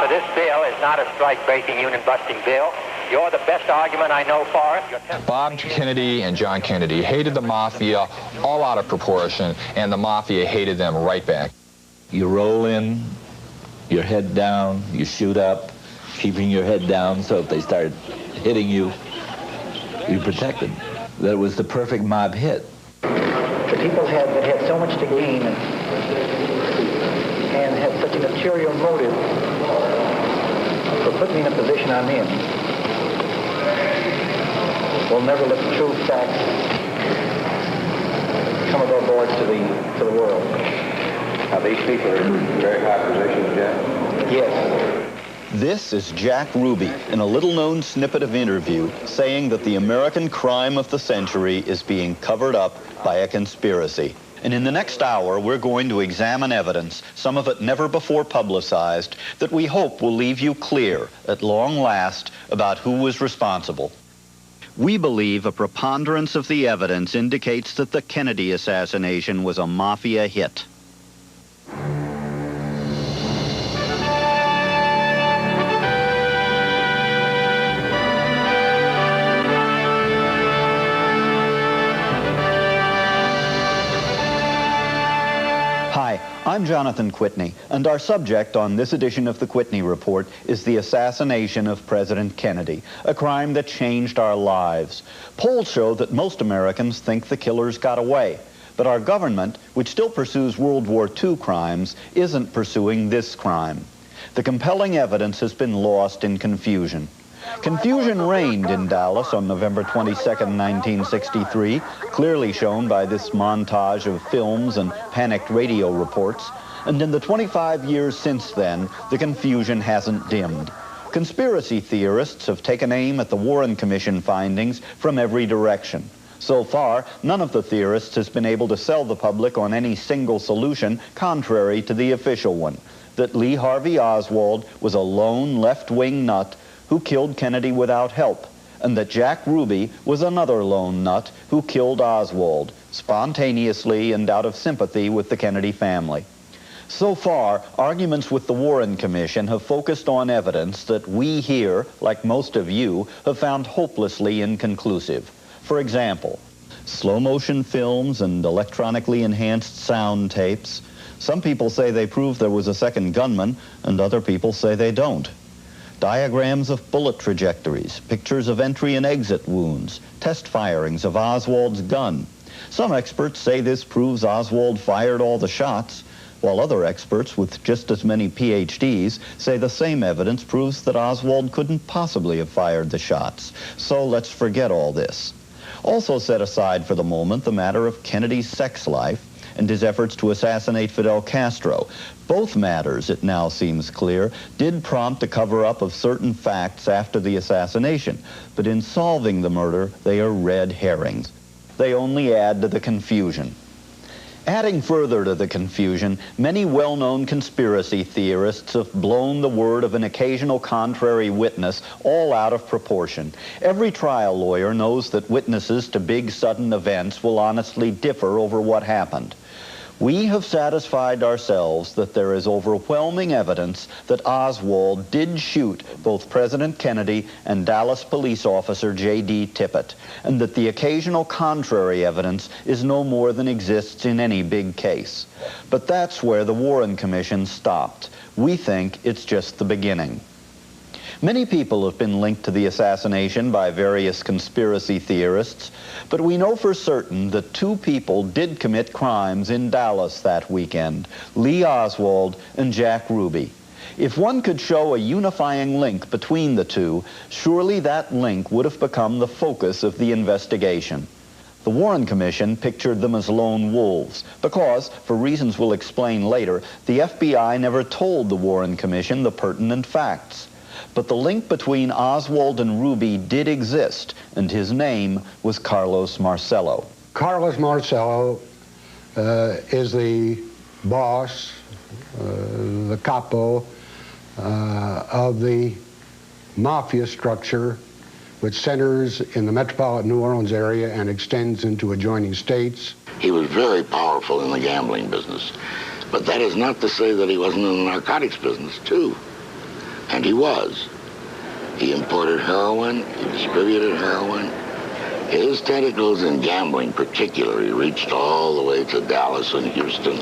for this bill is not a strike-breaking, union-busting bill. You're the best argument I know for it. Bob Kennedy and John Kennedy hated the mafia all out of proportion, and the mafia hated them right back. You roll in, your head down, you shoot up, keeping your head down so if they start hitting you, you're protected. That was the perfect mob hit. The people that had so much to gain and had such an ulterior motive for putting me in a position I'm in will never let the true facts come above board to the world. Now, these people are in very high positions, Jack? Yes. This is Jack Ruby in a little-known snippet of interview saying that the American crime of the century is being covered up by a conspiracy. And in the next hour, we're going to examine evidence, some of it never before publicized, that we hope will leave you clear, at long last, about who was responsible. We believe a preponderance of the evidence indicates that the Kennedy assassination was a mafia hit. I'm Jonathan Kwitny, and our subject on this edition of the Kwitny Report is the assassination of President Kennedy, a crime that changed our lives. Polls show that most Americans think the killers got away, but our government, which still pursues World War II crimes, isn't pursuing this crime. The compelling evidence has been lost in confusion. Confusion reigned in Dallas on November 22, 1963, clearly shown by this montage of films and panicked radio reports. And in the 25 years since then, the confusion hasn't dimmed. Conspiracy theorists have taken aim at the Warren Commission findings from every direction. So far, none of the theorists has been able to sell the public on any single solution contrary to the official one, that Lee Harvey Oswald was a lone left-wing nut who killed Kennedy without help, and that Jack Ruby was another lone nut who killed Oswald, spontaneously and out of sympathy with the Kennedy family. So far, arguments with the Warren Commission have focused on evidence that we here, like most of you, have found hopelessly inconclusive. For example, slow-motion films and electronically enhanced sound tapes. Some people say they prove there was a second gunman, and other people say they don't. Diagrams of bullet trajectories, pictures of entry and exit wounds, test firings of Oswald's gun. Some experts say this proves Oswald fired all the shots, while other experts with just as many PhDs say the same evidence proves that Oswald couldn't possibly have fired the shots. So let's forget all this. Also set aside for the moment the matter of Kennedy's sex life and his efforts to assassinate Fidel Castro. Both matters, it now seems clear, did prompt a cover-up of certain facts after the assassination, but in solving the murder, they are red herrings. They only add to the confusion. Adding further to the confusion, many well-known conspiracy theorists have blown the word of an occasional contrary witness all out of proportion. Every trial lawyer knows that witnesses to big sudden events will honestly differ over what happened. We have satisfied ourselves that there is overwhelming evidence that Oswald did shoot both President Kennedy and Dallas police officer J.D. Tippit, and that the occasional contrary evidence is no more than exists in any big case. But that's where the Warren Commission stopped. We think it's just the beginning. Many people have been linked to the assassination by various conspiracy theorists, but we know for certain that two people did commit crimes in Dallas that weekend, Lee Oswald and Jack Ruby. If one could show a unifying link between the two, surely that link would have become the focus of the investigation. The Warren Commission pictured them as lone wolves because, for reasons we'll explain later, the FBI never told the Warren Commission the pertinent facts. But the link between Oswald and Ruby did exist, and his name was Carlos Marcello. Carlos Marcello is the boss, the capo of the mafia structure which centers in the metropolitan New Orleans area and extends into adjoining states. He was very powerful in the gambling business, but that is not to say that he wasn't in the narcotics business, too. And he was. He imported heroin, he distributed heroin. His tentacles in gambling particularly reached all the way to Dallas and Houston.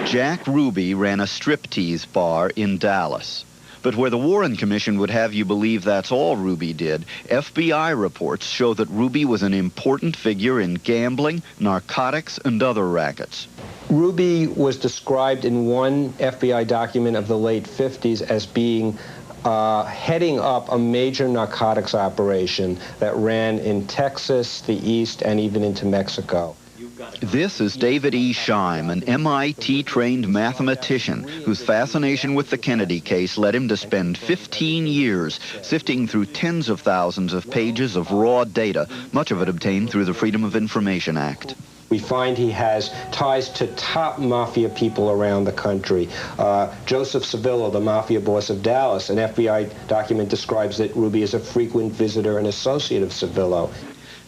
Jack Ruby ran a striptease bar in Dallas. But where the Warren Commission would have you believe that's all Ruby did, FBI reports show that Ruby was an important figure in gambling, narcotics, and other rackets. Ruby was described in one FBI document of the late 50s as being heading up a major narcotics operation that ran in Texas, the East, and even into Mexico. This is David E. Scheim, an MIT-trained mathematician whose fascination with the Kennedy case led him to spend 15 years sifting through tens of thousands of pages of raw data, much of it obtained through the Freedom of Information Act. We find he has ties to top mafia people around the country. Joseph Civillo, the mafia boss of Dallas, an FBI document describes that Ruby is a frequent visitor and associate of Civillo.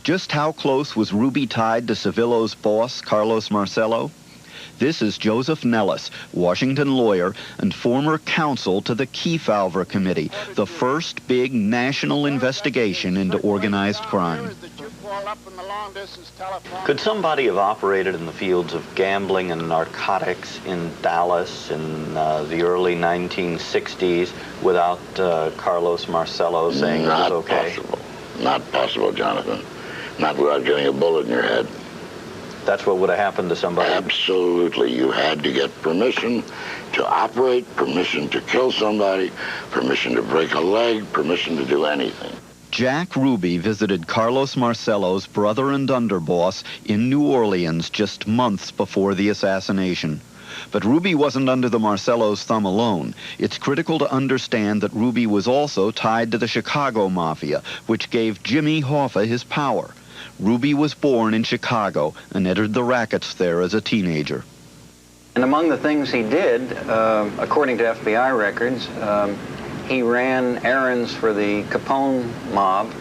Just how close was Ruby tied to Civillo's boss, Carlos Marcello? This is Joseph Nellis, Washington lawyer and former counsel to the Kefauver Committee, the first big national investigation into organized crime. Could somebody have operated in the fields of gambling and narcotics in Dallas in the early 1960s without Carlos Marcello saying it was okay? Not possible, Jonathan. Not without getting a bullet in your head. That's what would have happened to somebody? Absolutely. You had to get permission to operate, permission to kill somebody, permission to break a leg, permission to do anything. Jack Ruby visited Carlos Marcello's brother and underboss in New Orleans just months before the assassination. But Ruby wasn't under the Marcello's thumb alone. It's critical to understand that Ruby was also tied to the Chicago Mafia, which gave Jimmy Hoffa his power. Ruby was born in Chicago and entered the rackets there as a teenager. And among the things he did, according to FBI records, he ran errands for the Capone mob,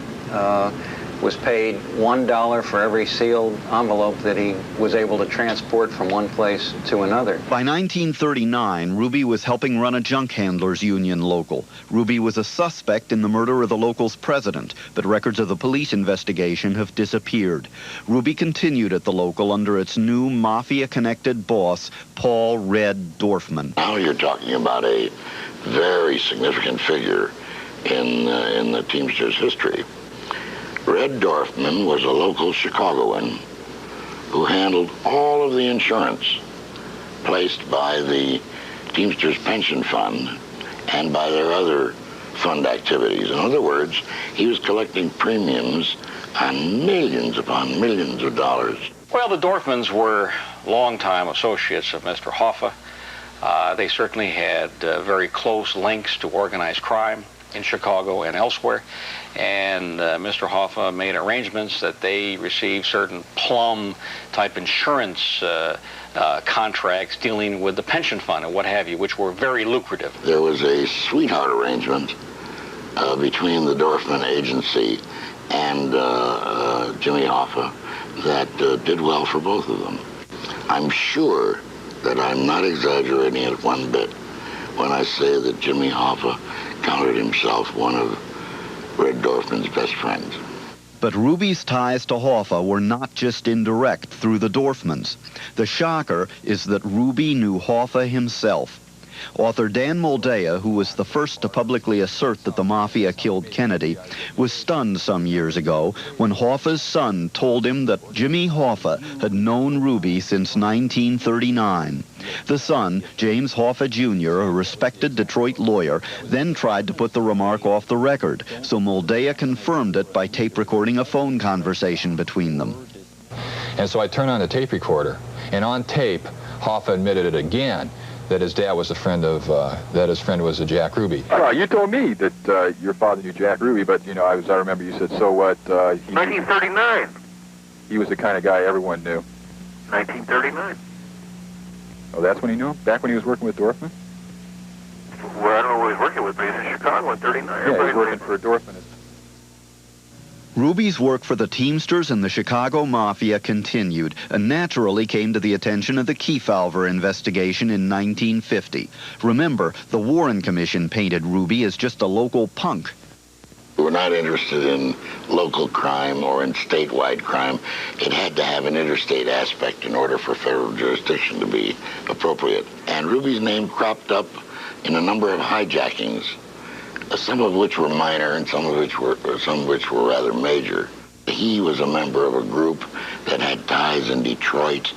was paid $1 for every sealed envelope that he was able to transport from one place to another. By 1939, Ruby was helping run a junk handlers union local. Ruby was a suspect in the murder of the local's president, but records of the police investigation have disappeared. Ruby continued at the local under its new mafia-connected boss, Paul Red Dorfman. Now you're talking about a very significant figure in the Teamsters' history. Red Dorfman was a local Chicagoan who handled all of the insurance placed by the Teamsters Pension Fund and by their other fund activities. In other words, he was collecting premiums on millions upon millions of dollars. Well, the Dorfmans were longtime associates of Mr. Hoffa. They certainly had very close links to organized crime in Chicago and elsewhere, and Mr. Hoffa made arrangements that they receive certain plum-type insurance contracts dealing with the pension fund and what have you, which were very lucrative. There was a sweetheart arrangement between the Dorfman agency and Jimmy Hoffa that did well for both of them. I'm sure that I'm not exaggerating it one bit when I say that Jimmy Hoffa counted himself one of Red Dorfman's best friends. But Ruby's ties to Hoffa were not just indirect through the Dorfmans. The shocker is that Ruby knew Hoffa himself. Author Dan Moldea, who was the first to publicly assert that the Mafia killed Kennedy, was stunned some years ago when Hoffa's son told him that Jimmy Hoffa had known Ruby since 1939. The son, James Hoffa Jr., a respected Detroit lawyer, then tried to put the remark off the record, so Moldea confirmed it by tape recording a phone conversation between them. And so I turned on the tape recorder, and on tape, Hoffa admitted it again, that his dad was a friend of, that his friend was a Jack Ruby. Well, you told me that your father knew Jack Ruby, but, you know, I remember you said, so what? 1939. He was the kind of guy everyone knew. 1939. Oh, that's when he knew him? Back when he was working with Dorfman? Well, I don't know what he was working with, but he's in Chicago in 39. Yeah, he was working for Dorfman. Ruby's work for the Teamsters and the Chicago Mafia continued and naturally came to the attention of the Kefauver investigation in 1950. Remember, the Warren Commission painted Ruby as just a local punk. We're not interested in local crime or in statewide crime. It had to have an interstate aspect in order for federal jurisdiction to be appropriate. And Ruby's name cropped up in a number of hijackings, some of which were minor and some of which were rather major. He was a member of a group that had ties in Detroit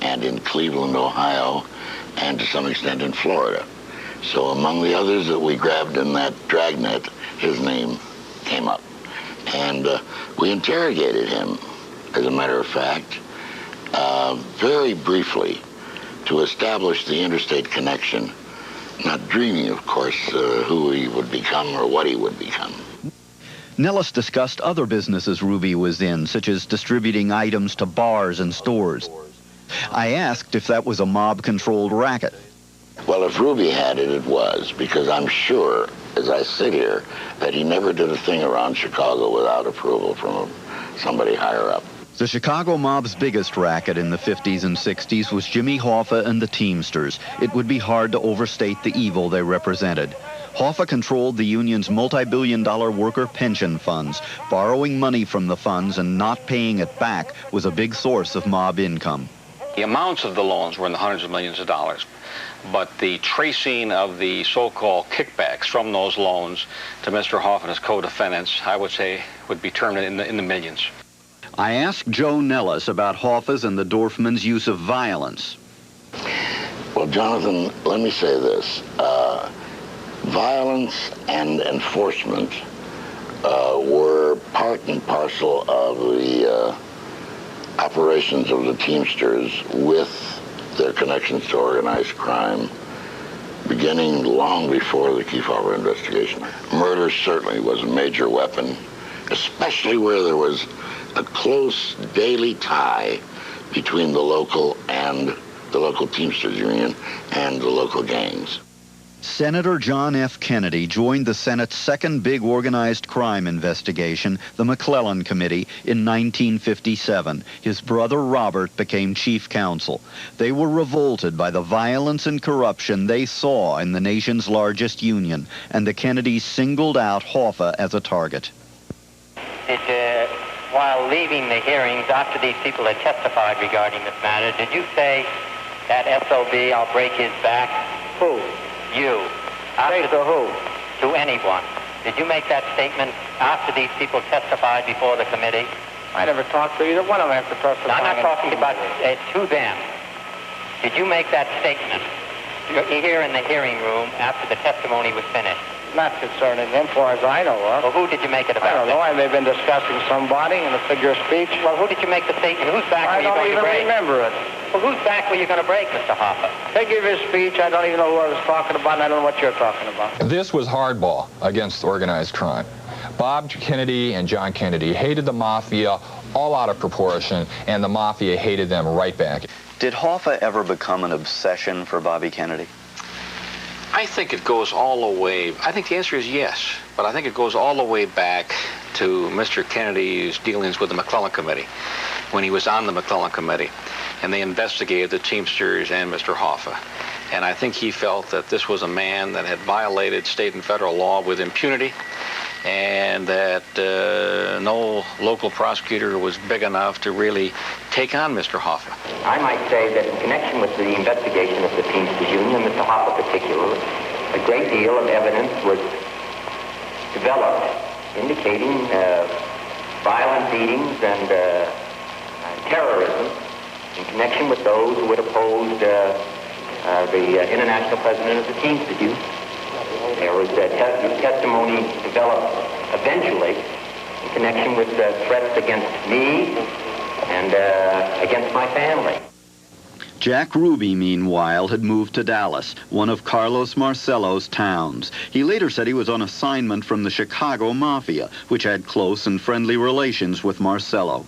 and in Cleveland, Ohio, and to some extent in Florida. So among the others that we grabbed in that dragnet, his name came up. And we interrogated him, as a matter of fact, very briefly to establish the interstate connection, not dreaming, of course, who he would become or what he would become. Nellis discussed other businesses Ruby was in, such as distributing items to bars and stores. I asked if that was a mob-controlled racket. Well, if Ruby had it, it was, because I'm sure, as I sit here, that he never did a thing around Chicago without approval from somebody higher up. The Chicago mob's biggest racket in the 50s and 60s was Jimmy Hoffa and the Teamsters. It would be hard to overstate the evil they represented. Hoffa controlled the union's multi-billion-dollar worker pension funds. Borrowing money from the funds and not paying it back was a big source of mob income. The amounts of the loans were in the hundreds of millions of dollars, but the tracing of the so-called kickbacks from those loans to Mr. Hoffa and his co-defendants, I would say, would be termed in the millions. I asked Joe Nellis about Hoffa's and the Dorfman's use of violence. Well, Jonathan, let me say this. Violence and enforcement were part and parcel of the operations of the Teamsters with their connections to organized crime, beginning long before the Kefauver investigation. Murder certainly was a major weapon, especially where there was a close daily tie between the local Teamsters Union and the local gangs. Senator John F. Kennedy joined the Senate's second big organized crime investigation, the McClellan Committee, in 1957. His brother Robert became chief counsel. They were revolted by the violence and corruption they saw in the nation's largest union, and the Kennedys singled out Hoffa as a target. While leaving the hearings, after these people had testified regarding this matter, did you say that SOB, I'll break his back? Who? You. Say to who? To anyone. Did you make that statement after these people testified before the committee? I never talked to either one of them after testifying. No, I'm not talking about to them. Did you make that statement here in the hearing room after the testimony was finished? Not concerning them, far as I know of. Well, who did you make it about? I don't know. I may have been discussing somebody in a figure of speech. Well, who did you make the statement? Whose back were you going to break? I don't even remember it. Well, whose back were you going to break, Mr. Hoffa? They give his speech. I don't even know who I was talking about, and I don't know what you're talking about. This was hardball against organized crime. Bob Kennedy and John Kennedy hated the Mafia all out of proportion, and the Mafia hated them right back. Did Hoffa ever become an obsession for Bobby Kennedy? I think it goes all the way, I think the answer is yes, but I think it goes all the way back to Mr. Kennedy's dealings with the McClellan Committee, when he was on the McClellan Committee, and they investigated the Teamsters and Mr. Hoffa. And I think he felt that this was a man that had violated state and federal law with impunity, and that no local prosecutor was big enough to really take on Mr. Hoffa. I might say that in connection with the investigation of the Teamsters Union, Mr. Hoffa particularly, a great deal of evidence was developed indicating violent beatings and terrorism in connection with those who had opposed the international president of the Teamsters Union. There was testimony developed eventually in connection with threats against me and against my family. Jack Ruby, meanwhile, had moved to Dallas, one of Carlos Marcello's towns. He later said he was on assignment from the Chicago Mafia, which had close and friendly relations with Marcello.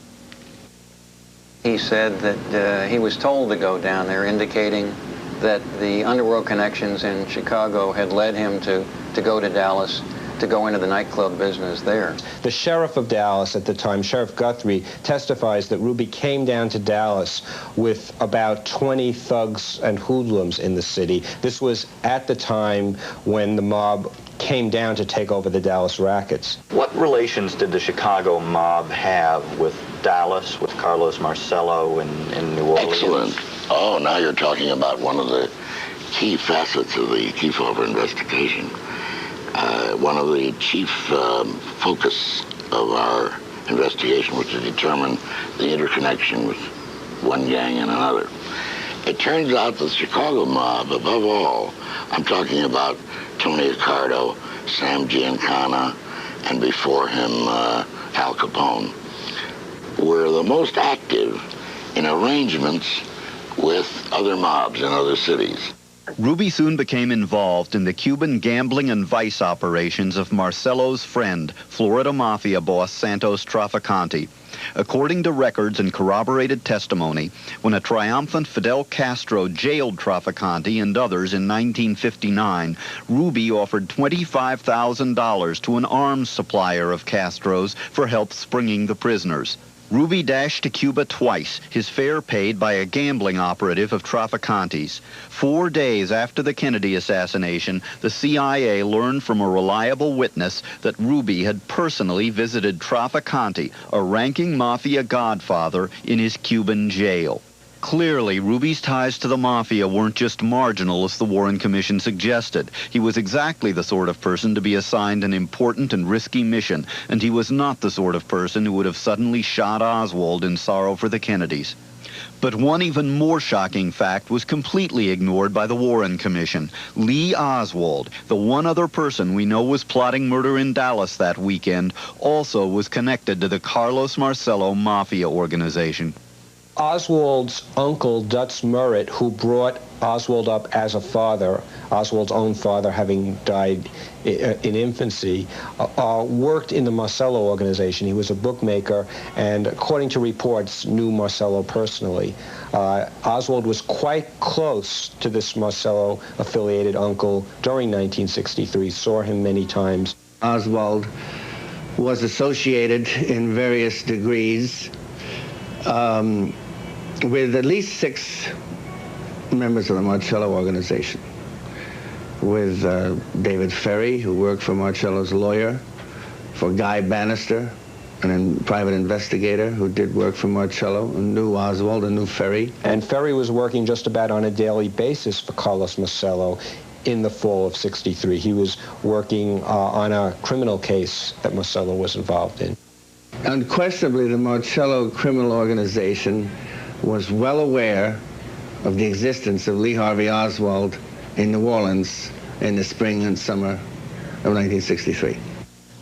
He said that he was told to go down there, indicating that the underworld connections in Chicago had led him to go to Dallas, to go into the nightclub business there. The sheriff of Dallas at the time, Sheriff Guthrie, testifies that Ruby came down to Dallas with about 20 thugs and hoodlums in the city. This was at the time when the mob came down to take over the Dallas rackets. What relations did the Chicago mob have with Dallas, with Carlos Marcello in New Orleans? Excellent. Oh, now you're talking about one of the key facets of the Kefauver investigation. One of the chief focus of our investigation was to determine the interconnection with one gang and another. It turns out the Chicago mob, above all, I'm talking about Tony Accardo, Sam Giancana, and before him Al Capone, were the most active in arrangements with other mobs in other cities. Ruby soon became involved in the Cuban gambling and vice operations of Marcello's friend, Florida Mafia boss Santos Trafficante. According to records and corroborated testimony, when a triumphant Fidel Castro jailed Trafficante and others in 1959, Ruby offered $25,000 to an arms supplier of Castro's for help springing the prisoners. Ruby dashed to Cuba twice, his fare paid by a gambling operative of Trafficante's. 4 days after the Kennedy assassination, the CIA learned from a reliable witness that Ruby had personally visited Trafficante, a ranking mafia godfather, in his Cuban jail. Clearly, Ruby's ties to the mafia weren't just marginal, as the Warren Commission suggested. He was exactly the sort of person to be assigned an important and risky mission, and he was not the sort of person who would have suddenly shot Oswald in sorrow for the Kennedys. But one even more shocking fact was completely ignored by the Warren Commission. Lee Oswald, the one other person we know was plotting murder in Dallas that weekend, also was connected to the Carlos Marcello Mafia organization. Oswald's uncle, Dutz Merritt, who brought Oswald up as a father, Oswald's own father having died in infancy, worked in the Marcello organization. He was a bookmaker and, according to reports, knew Marcello personally. Oswald was quite close to this Marcello-affiliated uncle during 1963, saw him many times. Oswald was associated in various degrees with at least 6 members of the Marcello organization, with David Ferry, who worked for Marcello's lawyer, for Guy Bannister, a private investigator who did work for Marcello, and knew Oswald and knew Ferry. And Ferry was working just about on a daily basis for Carlos Marcello in the fall of '63. He was working on a criminal case that Marcello was involved in. Unquestionably, the Marcello criminal organization was well aware of the existence of Lee Harvey Oswald in New Orleans in the spring and summer of 1963.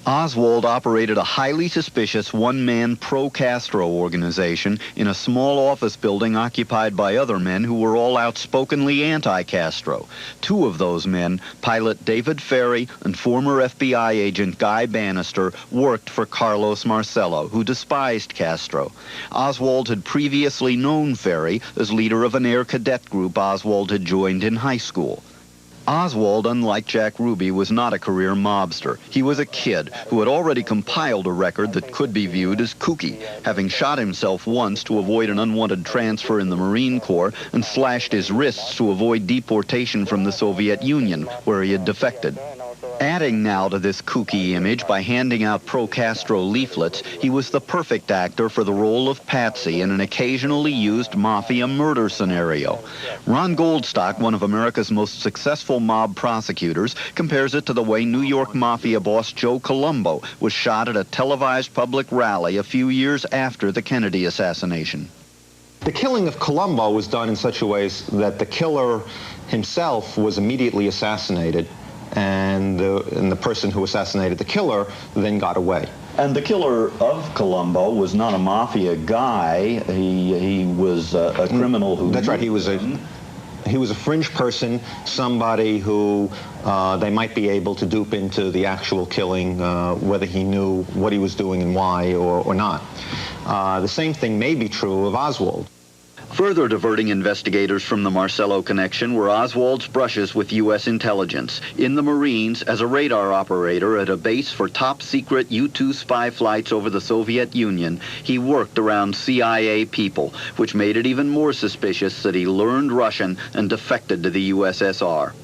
Oswald operated a highly suspicious one-man pro-Castro organization in a small office building occupied by other men who were all outspokenly anti-Castro. 2 of those men, pilot David Ferry and former FBI agent Guy Bannister, worked for Carlos Marcello, who despised Castro. Oswald had previously known Ferry as leader of an air cadet group Oswald had joined in high school. Oswald, unlike Jack Ruby, was not a career mobster. He was a kid who had already compiled a record that could be viewed as kooky, having shot himself once to avoid an unwanted transfer in the Marine Corps and slashed his wrists to avoid deportation from the Soviet Union, where he had defected. Adding now to this kooky image by handing out pro-Castro leaflets, he was the perfect actor for the role of Patsy in an occasionally used mafia murder scenario. Ron Goldstock, one of America's most successful mob prosecutors, compares it to the way New York mafia boss Joe Colombo was shot at a televised public rally a few years after the Kennedy assassination. The killing of Colombo was done in such a way that the killer himself was immediately assassinated, and the person who assassinated the killer then got away. And the killer of Colombo was not a mafia guy. He was a criminal who... That's right. He was a fringe person, somebody who they might be able to dupe into the actual killing, whether he knew what he was doing and why or not. The same thing may be true of Oswald. Further diverting investigators from the Marcello connection were Oswald's brushes with U.S. intelligence. In the Marines, as a radar operator at a base for top-secret U-2 spy flights over the Soviet Union, he worked around CIA people, which made it even more suspicious that he learned Russian and defected to the USSR.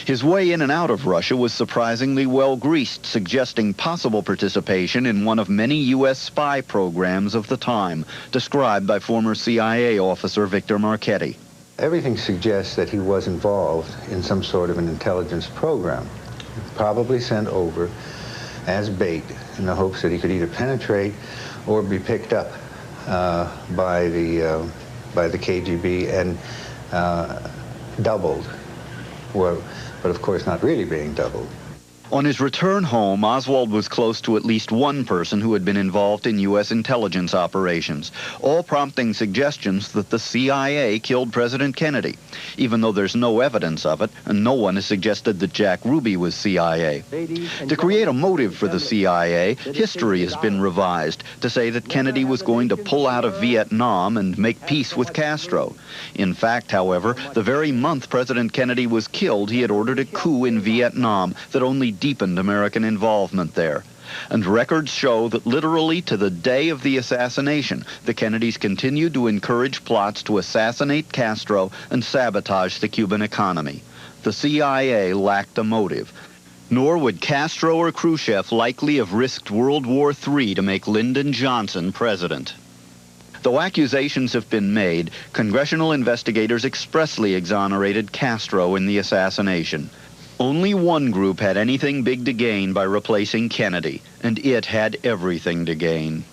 His way in and out of Russia was surprisingly well greased, suggesting possible participation in one of many U.S. spy programs of the time, described by former CIA officer Victor Marchetti. Everything suggests that he was involved in some sort of an intelligence program, probably sent over as bait in the hopes that he could either penetrate or be picked up by the KGB and doubled. But of course not really being doubled. On his return home, Oswald was close to at least one person who had been involved in U.S. intelligence operations, all prompting suggestions that the CIA killed President Kennedy, even though there's no evidence of it, and no one has suggested that Jack Ruby was CIA. To create a motive for the CIA, history has been revised to say that Kennedy was going to pull out of Vietnam and make peace with Castro. In fact, however, the very month President Kennedy was killed, he had ordered a coup in Vietnam that only deepened American involvement there. And records show that literally to the day of the assassination, the Kennedys continued to encourage plots to assassinate Castro and sabotage the Cuban economy. The CIA lacked a motive. Nor would Castro or Khrushchev likely have risked World War III to make Lyndon Johnson president. Though accusations have been made, congressional investigators expressly exonerated Castro in the assassination. Only one group had anything big to gain by replacing Kennedy, and it had everything to gain.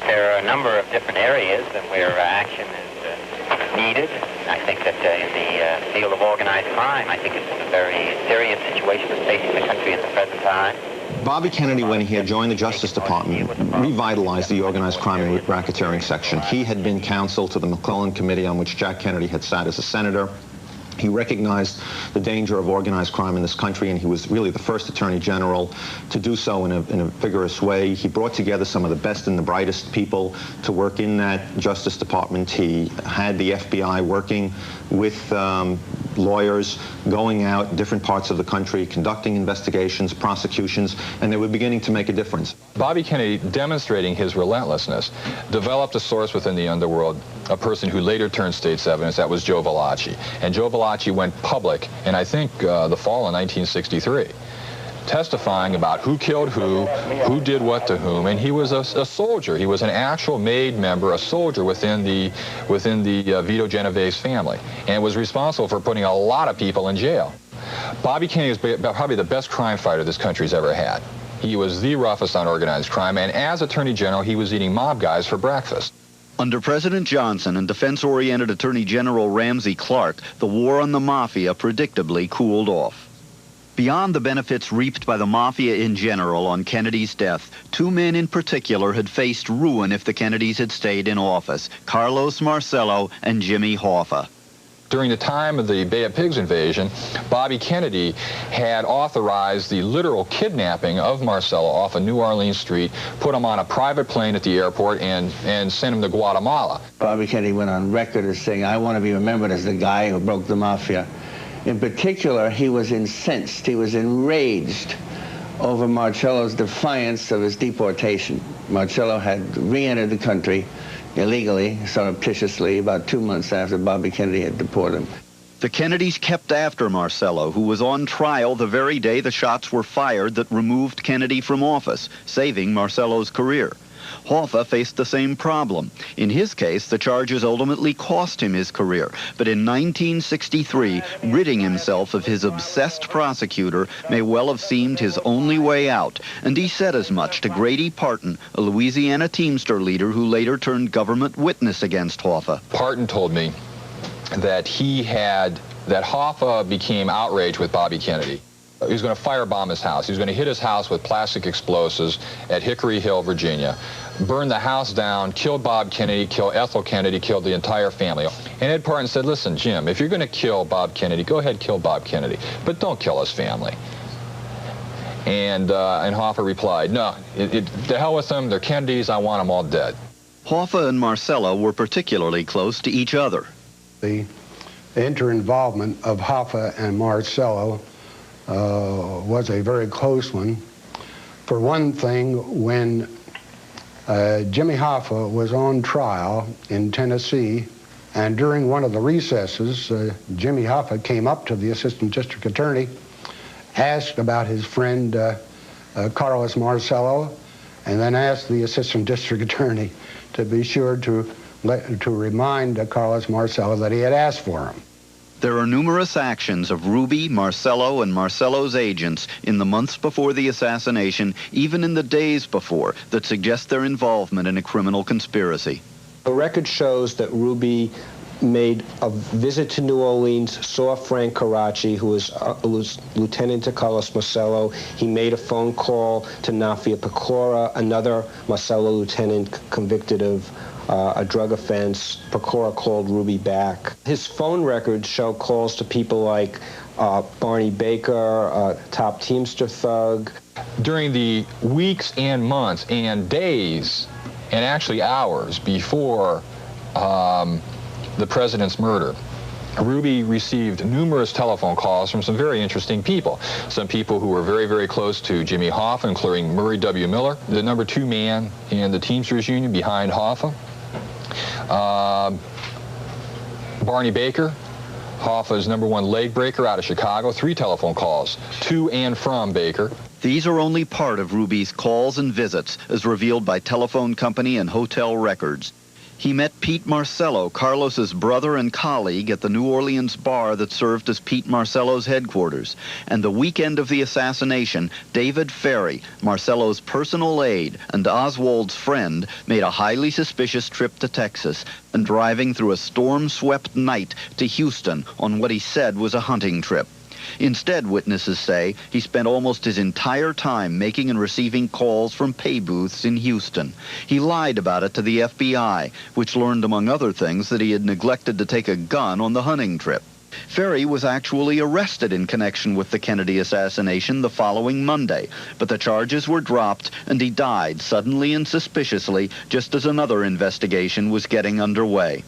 There are a number of different areas where action is needed. I think that in the field of organized crime, I think it's a very serious situation that's facing the country at the present time. Bobby Kennedy, when he had joined the Justice Department, revitalized the organized crime and racketeering section. He had been counsel to the McClellan Committee on which Jack Kennedy had sat as a senator. He recognized the danger of organized crime in this country, and he was really the first Attorney General to do so in a vigorous way. He brought together some of the best and the brightest people to work in that Justice Department. He had the FBI working with lawyers, going out different parts of the country, conducting investigations, prosecutions, and they were beginning to make a difference. Bobby Kennedy, demonstrating his relentlessness, developed a source within the underworld, a person who later turned state's evidence. That was Joe Valachi. And Joe Valachi went public in, I think, the fall of 1963, testifying about who killed who did what to whom, and he was a soldier. He was an actual made member, a soldier within the Vito Genovese family, and was responsible for putting a lot of people in jail. Bobby Kennedy is probably the best crime fighter this country's ever had. He was the roughest on organized crime, and as Attorney General, he was eating mob guys for breakfast. Under President Johnson and defense-oriented Attorney General Ramsey Clark, the war on the Mafia predictably cooled off. Beyond the benefits reaped by the Mafia in general on Kennedy's death, two men in particular had faced ruin if the Kennedys had stayed in office: Carlos Marcello and Jimmy Hoffa. During the time of the Bay of Pigs invasion, Bobby Kennedy had authorized the literal kidnapping of Marcello off of New Orleans Street, put him on a private plane at the airport, and sent him to Guatemala. Bobby Kennedy went on record as saying, "I want to be remembered as the guy who broke the Mafia." In particular, he was incensed, he was enraged over Marcello's defiance of his deportation. Marcello had re-entered the country illegally, surreptitiously, about 2 months after Bobby Kennedy had deported him. The Kennedys kept after Marcello, who was on trial the very day the shots were fired that removed Kennedy from office, saving Marcello's career. Hoffa faced the same problem. In his case, the charges ultimately cost him his career. But in 1963, ridding himself of his obsessed prosecutor may well have seemed his only way out. And he said as much to Grady Parton, a Louisiana Teamster leader who later turned government witness against Hoffa. Parton told me that that Hoffa became outraged with Bobby Kennedy. He was going to firebomb his house. He was going to hit his house with plastic explosives at Hickory Hill, Virginia, burn the house down, kill Bob Kennedy, kill Ethel Kennedy, kill the entire family. And Ed Parton said, "Listen, Jim, if you're going to kill Bob Kennedy, go ahead, kill Bob Kennedy, but don't kill his family." And Hoffa replied, "No, to hell with them. They're Kennedys. I want them all dead." Hoffa and Marcello were particularly close to each other. The inter-involvement of Hoffa and Marcello was a very close one. For one thing, when Jimmy Hoffa was on trial in Tennessee, and during one of the recesses, Jimmy Hoffa came up to the assistant district attorney, asked about his friend Carlos Marcello, and then asked the assistant district attorney to be sure to remind Carlos Marcello that he had asked for him. There are numerous actions of Ruby, Marcello, and Marcello's agents in the months before the assassination, even in the days before, that suggest their involvement in a criminal conspiracy. The record shows that Ruby made a visit to New Orleans, saw Frank Caracci, who was lieutenant to Carlos Marcello. He made a phone call to Nafia Pecora, another Marcello lieutenant convicted of a drug offense. Pecora called Ruby back. His phone records show calls to people like Barney Baker, top Teamster thug. During the weeks and months and days, and actually hours before the president's murder, Ruby received numerous telephone calls from some very interesting people. Some people who were very, very close to Jimmy Hoffa, including Murray W. Miller, the #2 man in the Teamsters Union behind Hoffa. Barney Baker, Hoffa's #1 leg breaker out of Chicago, 3 telephone calls to and from Baker. These are only part of Ruby's calls and visits, as revealed by telephone company and hotel records. He met Pete Marcello, Carlos's brother and colleague, at the New Orleans bar that served as Pete Marcello's headquarters. And the weekend of the assassination, David Ferry, Marcello's personal aide and Oswald's friend, made a highly suspicious trip to Texas and driving through a storm-swept night to Houston on what he said was a hunting trip. Instead, witnesses say, he spent almost his entire time making and receiving calls from pay booths in Houston. He lied about it to the FBI, which learned, among other things, that he had neglected to take a gun on the hunting trip. Ferry was actually arrested in connection with the Kennedy assassination the following Monday, but the charges were dropped and he died suddenly and suspiciously just as another investigation was getting underway.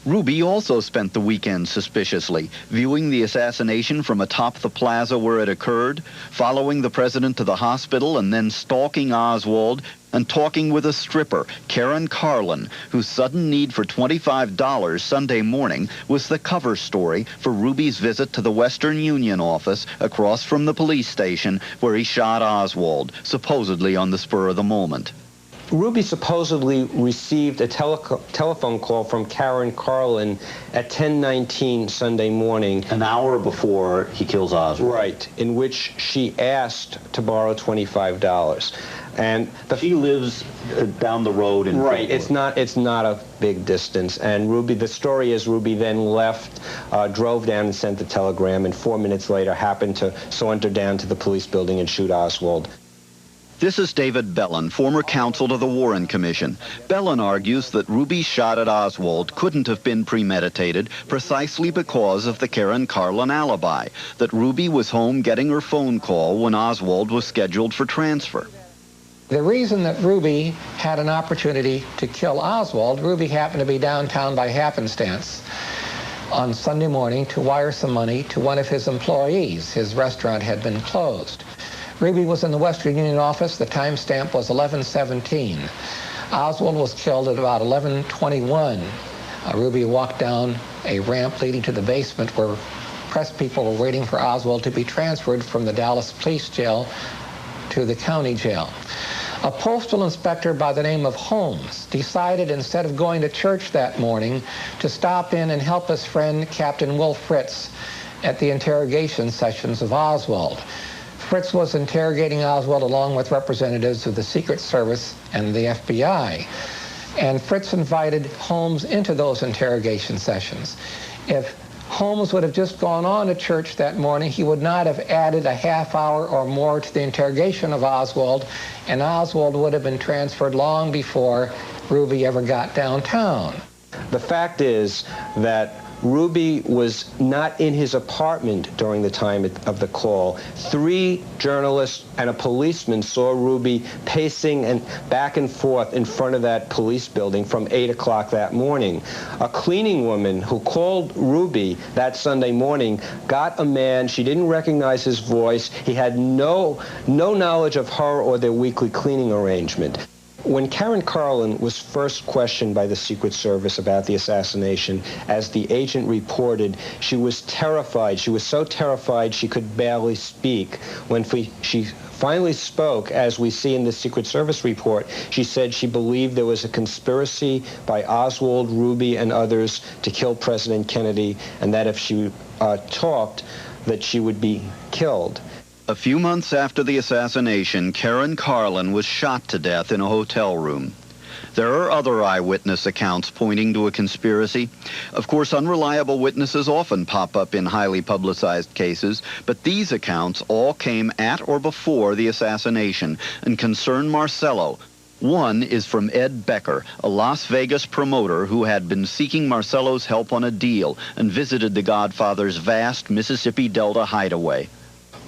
Ruby also spent the weekend suspiciously, viewing the assassination from atop the plaza where it occurred, following the president to the hospital, and then stalking Oswald and talking with a stripper, Karen Carlin, whose sudden need for $25 Sunday morning was the cover story for Ruby's visit to the Western Union office across from the police station where he shot Oswald, supposedly on the spur of the moment. Ruby supposedly received a telephone call from Karen Carlin at 10:19 Sunday morning. An hour before he kills Oswald. Right, in which she asked to borrow $25. And she lives down the road in Right, Fort it's not a big distance. And Ruby, the story is Ruby then left, drove down and sent the telegram, and 4 minutes later happened to saunter down to the police building and shoot Oswald. This is David Bellin, former counsel to the Warren Commission. Bellin argues that Ruby's shot at Oswald couldn't have been premeditated precisely because of the Karen Carlin alibi, that Ruby was home getting her phone call when Oswald was scheduled for transfer. The reason that Ruby had an opportunity to kill Oswald, Ruby happened to be downtown by happenstance on Sunday morning to wire some money to one of his employees. His restaurant had been closed. Ruby was in the Western Union office. The timestamp was 11:17. Oswald was killed at about 11:21. Ruby walked down a ramp leading to the basement where press people were waiting for Oswald to be transferred from the Dallas police jail to the county jail. A postal inspector by the name of Holmes decided, instead of going to church that morning, to stop in and help his friend Captain Will Fritz at the interrogation sessions of Oswald. Fritz was interrogating Oswald along with representatives of the Secret Service and the FBI. And Fritz invited Holmes into those interrogation sessions. If Holmes would have just gone on to church that morning, he would not have added a half hour or more to the interrogation of Oswald, and Oswald would have been transferred long before Ruby ever got downtown. The fact is that Ruby was not in his apartment during the time of the call. 3 journalists and a policeman saw Ruby pacing and back and forth in front of that police building from 8 o'clock that morning. A cleaning woman who called Ruby that Sunday morning got a man. She didn't recognize his voice. He had no knowledge of her or their weekly cleaning arrangement. When Karen Carlin was first questioned by the Secret Service about the assassination, as the agent reported, she was terrified. She was so terrified she could barely speak. When she finally spoke, as we see in the Secret Service report, she said she believed there was a conspiracy by Oswald, Ruby, and others to kill President Kennedy, and that if she talked, that she would be killed. A few months after the assassination, Karen Carlin was shot to death in a hotel room. There are other eyewitness accounts pointing to a conspiracy. Of course, unreliable witnesses often pop up in highly publicized cases, but these accounts all came at or before the assassination and concern Marcello. One is from Ed Becker, a Las Vegas promoter who had been seeking Marcello's help on a deal and visited the Godfather's vast Mississippi Delta hideaway.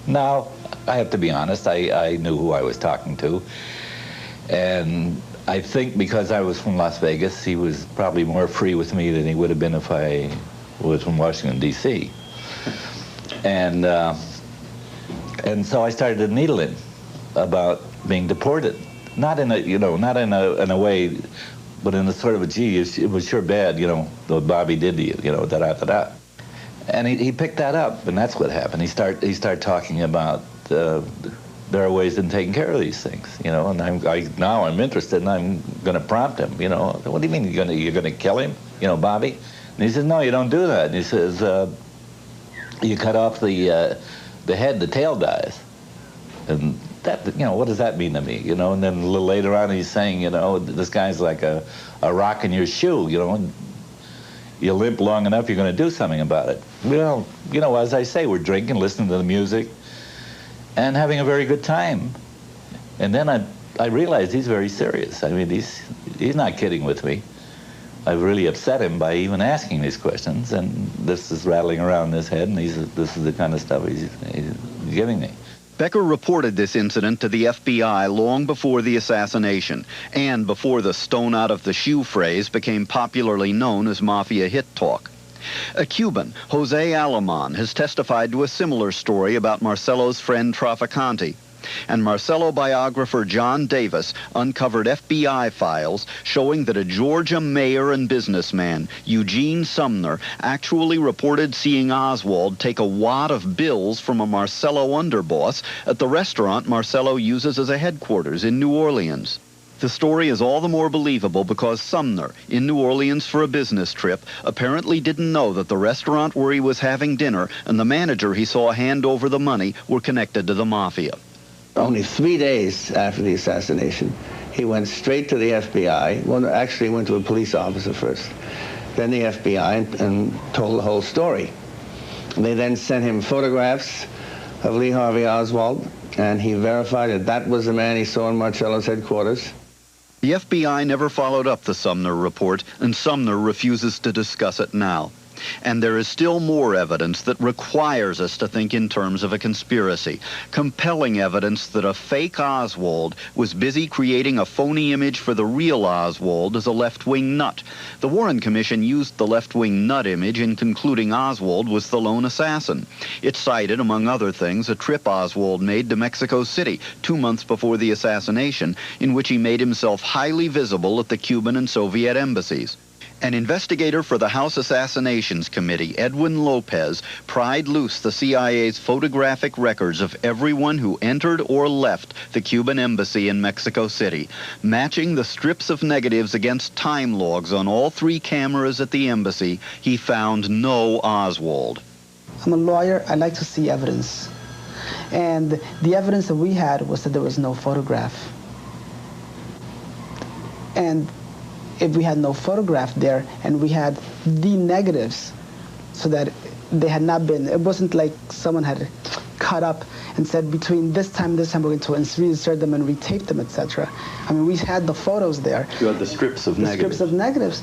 Now, I have to be honest, I knew who I was talking to. And I think because I was from Las Vegas, he was probably more free with me than he would have been if I was from Washington, D.C. And so I started to needle him about being deported. Not in a, not in a way, but in a sort of a, gee, it was sure bad, what Bobby did to you, da-da-da-da. And he picked that up, and that's what happened. He started talking about there are ways in taking care of these things, And now I'm interested, and I'm going to prompt him, What do you mean you're going to kill him, Bobby? And he says, no, you don't do that. And he says, you cut off the head, the tail dies, and that, what does that mean to me, And then a little later on, he's saying, this guy's like a rock in your shoe, You limp long enough, you're going to do something about it. Well, as I say, we're drinking, listening to the music, and having a very good time. And then I realized he's very serious. I mean, he's not kidding with me. I've really upset him by even asking these questions, and this is rattling around in his head, and this is the kind of stuff he's giving me. Becker reported this incident to the FBI long before the assassination, and before the stone out of the shoe phrase became popularly known as mafia hit talk. A Cuban, Jose Alemán, has testified to a similar story about Marcello's friend Traficante. And Marcello biographer John Davis uncovered FBI files showing that a Georgia mayor and businessman, Eugene Sumner, actually reported seeing Oswald take a wad of bills from a Marcello underboss at the restaurant Marcello uses as a headquarters in New Orleans. The story is all the more believable because Sumner, in New Orleans for a business trip, apparently didn't know that the restaurant where he was having dinner and the manager he saw hand over the money were connected to the mafia. Only 3 days after the assassination, he went straight to the FBI. Well, actually went to a police officer first, then the FBI, and told the whole story. They then sent him photographs of Lee Harvey Oswald, and he verified that that was the man he saw in Marcello's headquarters. The FBI never followed up the Sumner report, and Sumner refuses to discuss it now. And there is still more evidence that requires us to think in terms of a conspiracy. Compelling evidence that a fake Oswald was busy creating a phony image for the real Oswald as a left-wing nut. The Warren Commission used the left-wing nut image in concluding Oswald was the lone assassin. It cited, among other things, a trip Oswald made to Mexico City 2 months before the assassination, in which he made himself highly visible at the Cuban and Soviet embassies. An investigator for the House Assassinations Committee, Edwin Lopez, pried loose the CIA's photographic records of everyone who entered or left the Cuban embassy in Mexico City, matching the strips of negatives against time logs on all 3 cameras at the embassy. He found no Oswald. I'm a lawyer. I like to see evidence. And the evidence that we had was that there was no photograph. And if we had no photograph there and we had the negatives so that they had not been, it wasn't like someone had cut up and said between this time and this time we're going to reinsert them and retape them, etc. I mean, we had the photos there. You had the strips of negatives. Strips of negatives.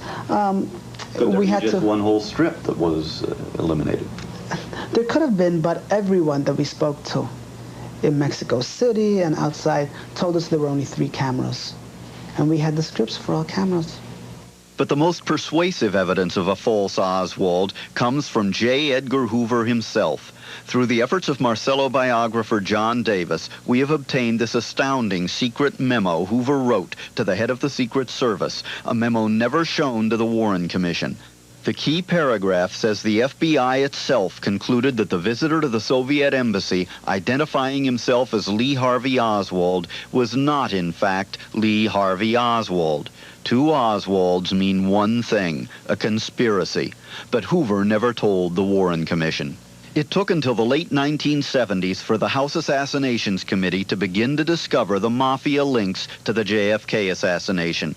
So we had just to. one whole strip that was eliminated. There could have been, but everyone that we spoke to in Mexico City and outside told us there were only 3 cameras. And we had the scripts for all cameras. But the most persuasive evidence of a false Oswald comes from J. Edgar Hoover himself. Through the efforts of Marcello biographer John Davis, we have obtained this astounding secret memo Hoover wrote to the head of the Secret Service, a memo never shown to the Warren Commission. The key paragraph says the FBI itself concluded that the visitor to the Soviet embassy, identifying himself as Lee Harvey Oswald, was not in fact Lee Harvey Oswald. 2 Oswalds mean one thing, a conspiracy. But Hoover never told the Warren Commission. It took until the late 1970s for the House Assassinations Committee to begin to discover the mafia links to the JFK assassination.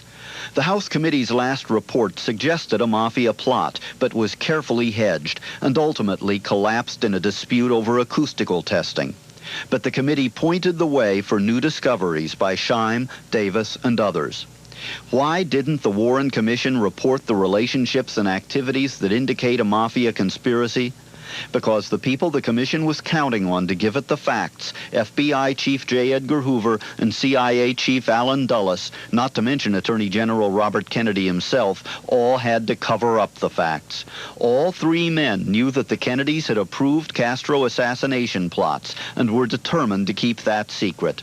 The House Committee's last report suggested a mafia plot, but was carefully hedged and ultimately collapsed in a dispute over acoustical testing. But the committee pointed the way for new discoveries by Scheim, Davis, and others. Why didn't the Warren Commission report the relationships and activities that indicate a mafia conspiracy? Because the people the commission was counting on to give it the facts, FBI Chief J. Edgar Hoover and CIA Chief Allen Dulles, not to mention Attorney General Robert Kennedy himself, all had to cover up the facts. All 3 men knew that the Kennedys had approved Castro assassination plots and were determined to keep that secret.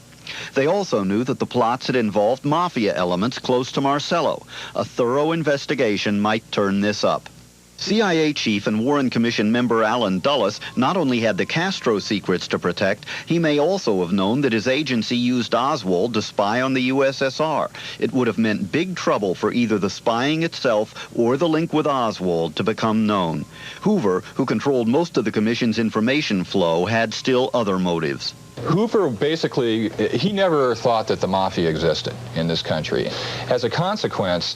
They also knew that the plots had involved mafia elements close to Marcello. A thorough investigation might turn this up. CIA Chief and Warren Commission member Allen Dulles not only had the Castro secrets to protect, he may also have known that his agency used Oswald to spy on the USSR. It would have meant big trouble for either the spying itself or the link with Oswald to become known. Hoover, who controlled most of the Commission's information flow, had still other motives. Hoover basically, he never thought that the mafia existed in this country. As a consequence,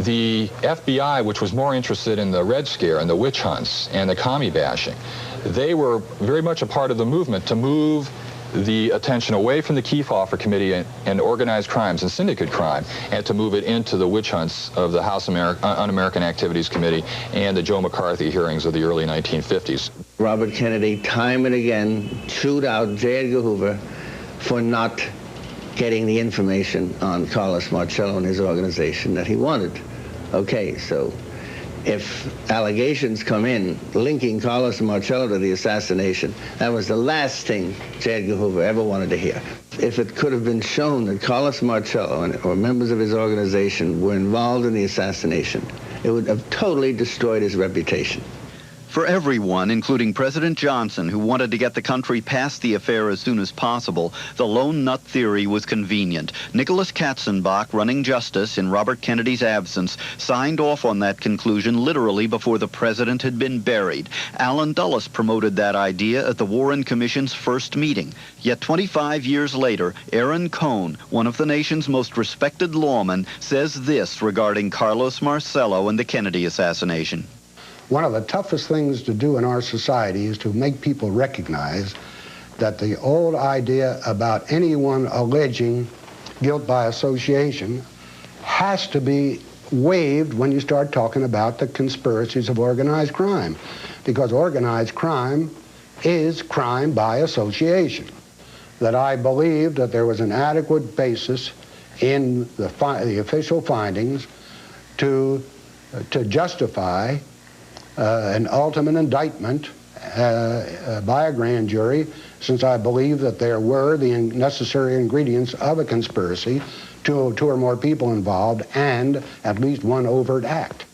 the FBI, which was more interested in the Red Scare and the witch hunts and the commie bashing, they were very much a part of the movement to move the attention away from the Kefauver Committee and organized crimes and syndicate crime, and to move it into the witch hunts of the House Un-American Activities Committee and the Joe McCarthy hearings of the early 1950s. Robert Kennedy, time and again, chewed out J. Edgar Hoover for not getting the information on Carlos Marcello and his organization that he wanted. Okay, so if allegations come in linking Carlos Marcello to the assassination, that was the last thing J. Edgar Hoover ever wanted to hear. If it could have been shown that Carlos Marcello or members of his organization were involved in the assassination, it would have totally destroyed his reputation. For everyone, including President Johnson, who wanted to get the country past the affair as soon as possible, the lone nut theory was convenient. Nicholas Katzenbach, running justice in Robert Kennedy's absence, signed off on that conclusion literally before the president had been buried. Allen Dulles promoted that idea at the Warren Commission's first meeting. Yet 25 years later, Aaron Cohn, one of the nation's most respected lawmen, says this regarding Carlos Marcello and the Kennedy assassination. One of the toughest things to do in our society is to make people recognize that the old idea about anyone alleging guilt by association has to be waived when you start talking about the conspiracies of organized crime, because organized crime is crime by association. That I believe that there was an adequate basis in the official findings to justify an ultimate indictment by a grand jury, since I believe that there were the necessary ingredients of a conspiracy, two or more people involved, and at least one overt act.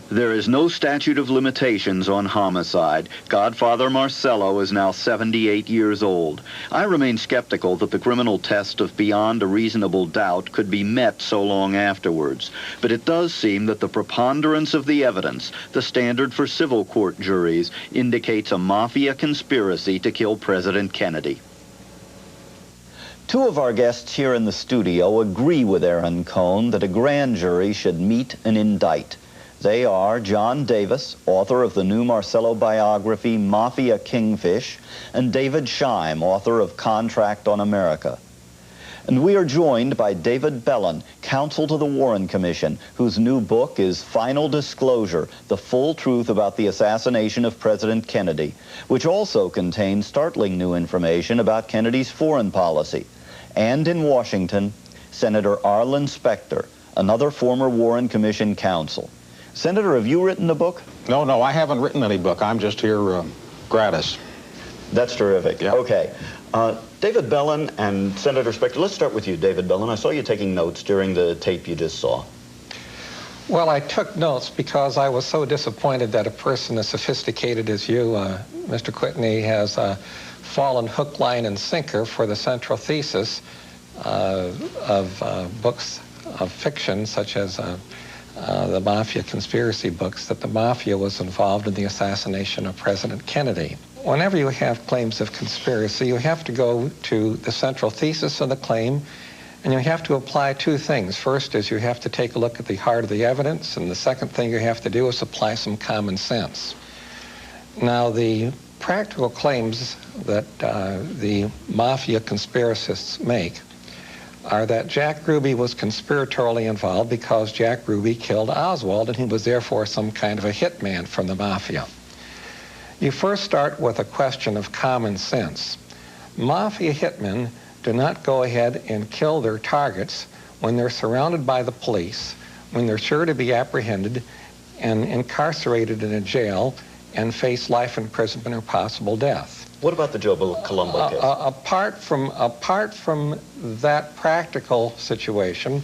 There is no statute of limitations on homicide. Godfather Marcello is now 78 years old. I remain skeptical that the criminal test of beyond a reasonable doubt could be met so long afterwards. But it does seem that the preponderance of the evidence, the standard for civil court juries, indicates a mafia conspiracy to kill President Kennedy. Two of our guests here in the studio agree with Aaron Cohn that a grand jury should meet and indict. They are John Davis, author of the new Marcello biography, Mafia Kingfish, and David Scheim, author of Contract on America. And we are joined by David Bellin, counsel to the Warren Commission, whose new book is Final Disclosure, The Full Truth About the Assassination of President Kennedy, which also contains startling new information about Kennedy's foreign policy. And in Washington, Senator Arlen Specter, another former Warren Commission counsel. Senator, have you written a book? No, I haven't written any book. I'm just here gratis. That's terrific. Yeah. Okay. David Bellin and Senator Specter, let's start with you, David Bellin. I saw you taking notes during the tape you just saw. Well, I took notes because I was so disappointed that a person as sophisticated as you, Mr. Kwitny, has fallen hook, line, and sinker for the central thesis of books of fiction, such as the Mafia conspiracy books, that the Mafia was involved in the assassination of President Kennedy. Whenever you have claims of conspiracy, you have to go to the central thesis of the claim, and you have to apply two things. First is you have to take a look at the heart of the evidence, and the second thing you have to do is apply some common sense. Now, the practical claims that the Mafia conspiracists make are that Jack Ruby was conspiratorially involved because Jack Ruby killed Oswald, and he was therefore some kind of a hitman from the Mafia. You first start with a question of common sense. Mafia hitmen do not go ahead and kill their targets when they're surrounded by the police, when they're sure to be apprehended and incarcerated in a jail and face life imprisonment or possible death. What about the Joe Colombo case? Apart from that practical situation,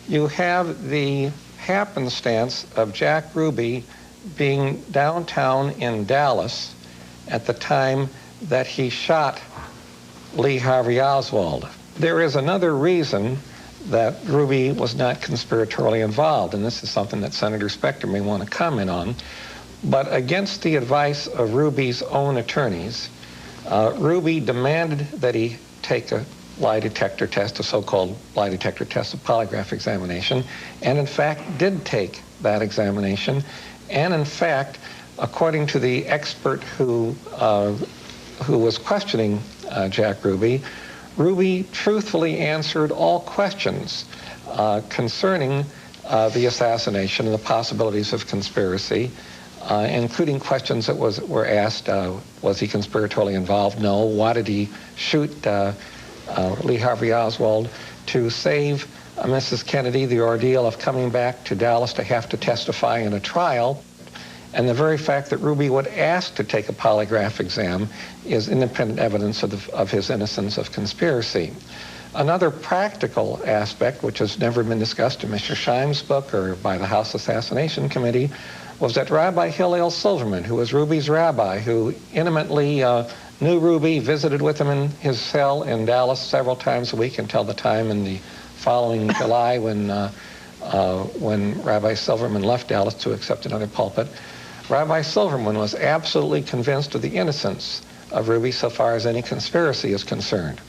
you have the happenstance of Jack Ruby being downtown in Dallas at the time that he shot Lee Harvey Oswald. There is another reason that Ruby was not conspiratorially involved, and this is something that Senator Specter may want to comment on, but against the advice of Ruby's own attorneys, Ruby demanded that he take a lie detector test, a so-called lie detector test, a polygraph examination, and in fact did take that examination. And in fact, according to the expert who was questioning Jack Ruby, Ruby truthfully answered all questions concerning the assassination and the possibilities of conspiracy, including questions that were asked, was he conspiratorially involved? No. Why did he shoot Lee Harvey Oswald? To save Mrs. Kennedy the ordeal of coming back to Dallas to have to testify in a trial. And the very fact that Ruby would ask to take a polygraph exam is independent evidence of his innocence of conspiracy. Another practical aspect, which has never been discussed in Mr. Scheim's book or by the House Assassination Committee, was that Rabbi Hillel Silverman, who was Ruby's rabbi, who intimately knew Ruby, visited with him in his cell in Dallas several times a week until the time in the following July when Rabbi Silverman left Dallas to accept another pulpit. Rabbi Silverman was absolutely convinced of the innocence of Ruby so far as any conspiracy is concerned.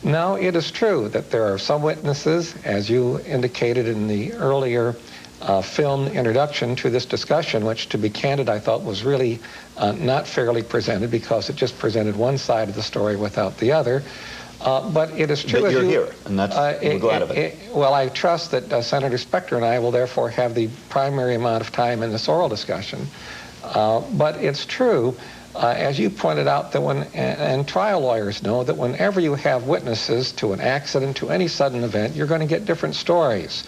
Now, it is true that there are some witnesses, as you indicated in the earlier film introduction to this discussion, which, to be candid, I thought was really not fairly presented because it just presented one side of the story without the other. But it is true. But you're here, and that's, we're glad of it. Well, I trust that Senator Specter and I will therefore have the primary amount of time in this oral discussion. But it's true, as you pointed out, that and trial lawyers know that whenever you have witnesses to an accident, to any sudden event, you're going to get different stories.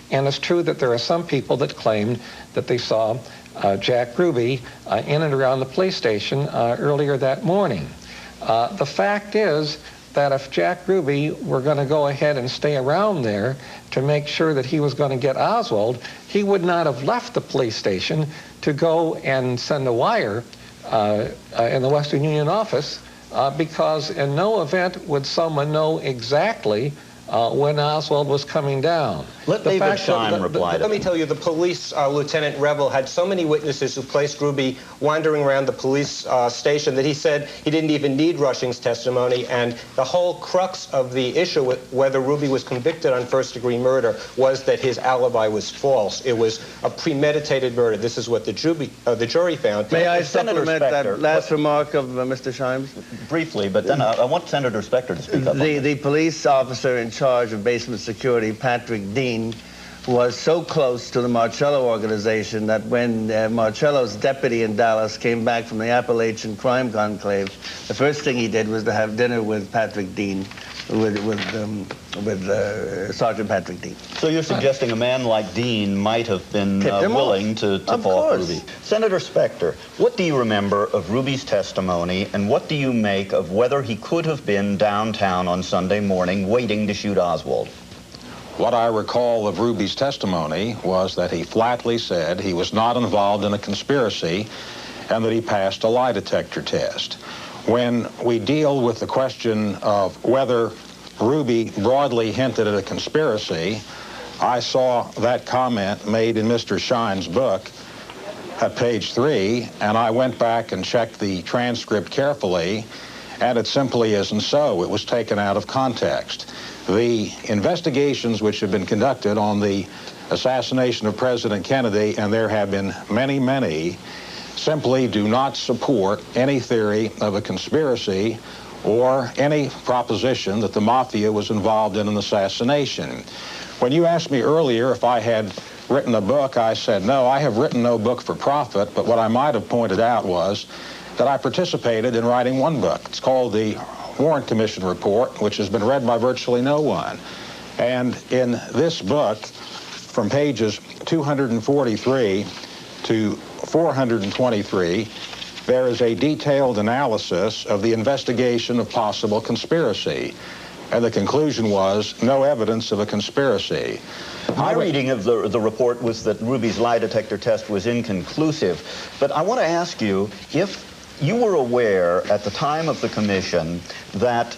And it's true that there are some people that claimed that they saw Jack Ruby in and around the police station earlier that morning. The fact is that if Jack Ruby were going to go ahead and stay around there to make sure that he was going to get Oswald, he would not have left the police station to go and send a wire in the Western Union office because in no event would someone know exactly when Oswald was coming down. Let David Scheim reply. Let me tell you, the police Lieutenant Rebel had so many witnesses who placed Ruby wandering around the police station that he said he didn't even need Rushing's testimony, and the whole crux of the issue with whether Ruby was convicted on first-degree murder was that his alibi was false. It was a premeditated murder. This is what the jury found. May I supplement that last remark of Mr. Scheim's? Briefly, but then I want Senator Specter to speak up. The police officer in charge of basement security, Patrick Dean, was so close to the Marcello organization that when Marcello's deputy in Dallas came back from the Appalachian Crime Conclave, the first thing he did was to have dinner with Patrick Dean, with Sergeant Patrick Dean. So you're suggesting a man like Dean might have been willing to fall for Ruby. Senator Specter, what do you remember of Ruby's testimony, and what do you make of whether he could have been downtown on Sunday morning waiting to shoot Oswald? What I recall of Ruby's testimony was that he flatly said he was not involved in a conspiracy and that he passed a lie detector test. When we deal with the question of whether Ruby broadly hinted at a conspiracy, I saw that comment made in Mr. Shine's book at page 3, and I went back and checked the transcript carefully, and it simply isn't so. It was taken out of context. The investigations which have been conducted on the assassination of President Kennedy, and there have been many, many, simply do not support any theory of a conspiracy or any proposition that the mafia was involved in an assassination. When you asked me earlier if I had written a book, I said, no, I have written no book for profit, but what I might have pointed out was that I participated in writing one book. It's called the Warren Commission Report, which has been read by virtually no one. And in this book, from pages 243 to 423, there is a detailed analysis of the investigation of possible conspiracy. And the conclusion was no evidence of a conspiracy. My reading of the report was that Ruby's lie detector test was inconclusive. But I want to ask you if you were aware at the time of the commission that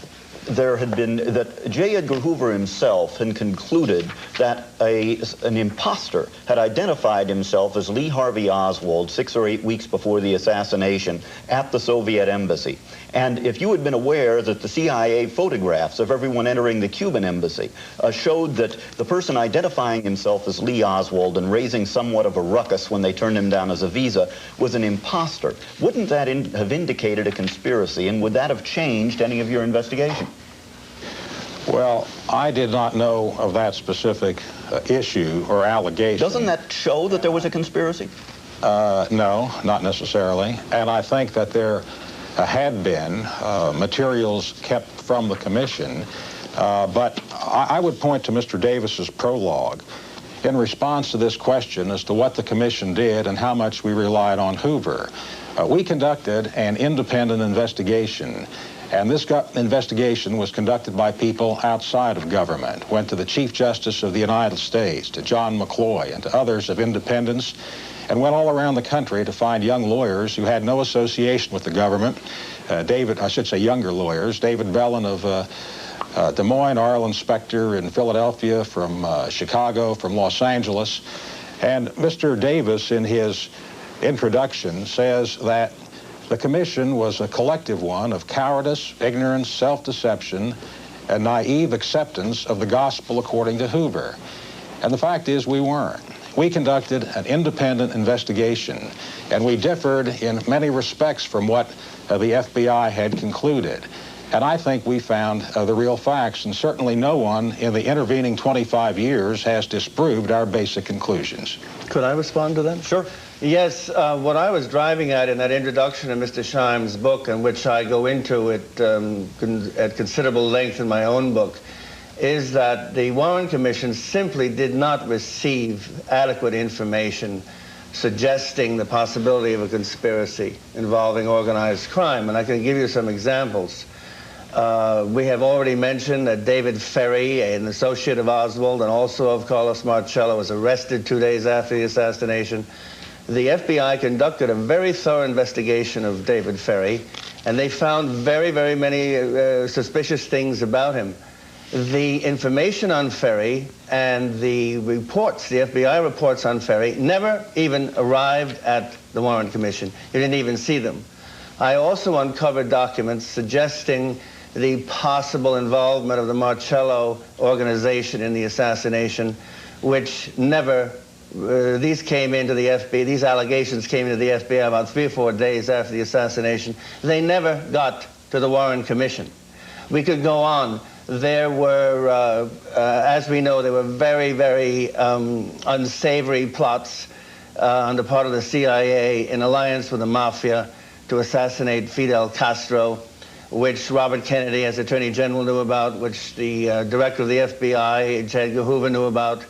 that J. Edgar Hoover himself had concluded that an imposter had identified himself as Lee Harvey Oswald 6 or 8 weeks before the assassination at the Soviet embassy. And if you had been aware that the CIA photographs of everyone entering the Cuban embassy showed that the person identifying himself as Lee Oswald and raising somewhat of a ruckus when they turned him down as a visa was an imposter, wouldn't that have indicated a conspiracy, and would that have changed any of your investigation? Well, I did not know of that specific issue or allegation. Doesn't that show that there was a conspiracy? No, not necessarily. And I think that there had been materials kept from the commission, but I would point to Mr. Davis's prologue in response to this question as to what the commission did and how much we relied on Hoover. We conducted an independent investigation, and this investigation was conducted by people outside of government. Went to the Chief Justice of the United States, to John McCloy, and to others of independence, and went all around the country to find young lawyers who had no association with the government. Younger lawyers. David Bellin of Des Moines, Arlen Specter in Philadelphia, from Chicago, from Los Angeles. And Mr. Davis, in his introduction, says that the commission was a collective one of cowardice, ignorance, self-deception, and naive acceptance of the gospel according to Hoover. And the fact is, we weren't. We conducted an independent investigation, and we differed in many respects from what the FBI had concluded. And I think we found the real facts, and certainly no one in the intervening 25 years has disproved our basic conclusions. Could I respond to that? Sure. Yes, what I was driving at in that introduction of Mr. Shime's book, in which I go into it at considerable length in my own book, is that the Warren Commission simply did not receive adequate information suggesting the possibility of a conspiracy involving organized crime. And I can give you some examples. We have already mentioned that David Ferry, an associate of Oswald and also of Carlos Marcello, was arrested 2 days after the assassination. The FBI conducted a very thorough investigation of David Ferry, and they found very, very many suspicious things about him. The information on Ferry and the reports, the FBI reports on Ferry, never even arrived at the Warren Commission. You didn't even see them. I also uncovered documents suggesting the possible involvement of the Marcello organization in the assassination, which never, these came into the FBI, these allegations came into the FBI about 3 or 4 days after the assassination. They never got to the Warren Commission. We could go on. there were, as we know, there were very, very unsavory plots on the part of the CIA in alliance with the mafia to assassinate Fidel Castro, which Robert Kennedy, as Attorney General, knew about, which the director of the FBI, J. Edgar Hoover, knew about,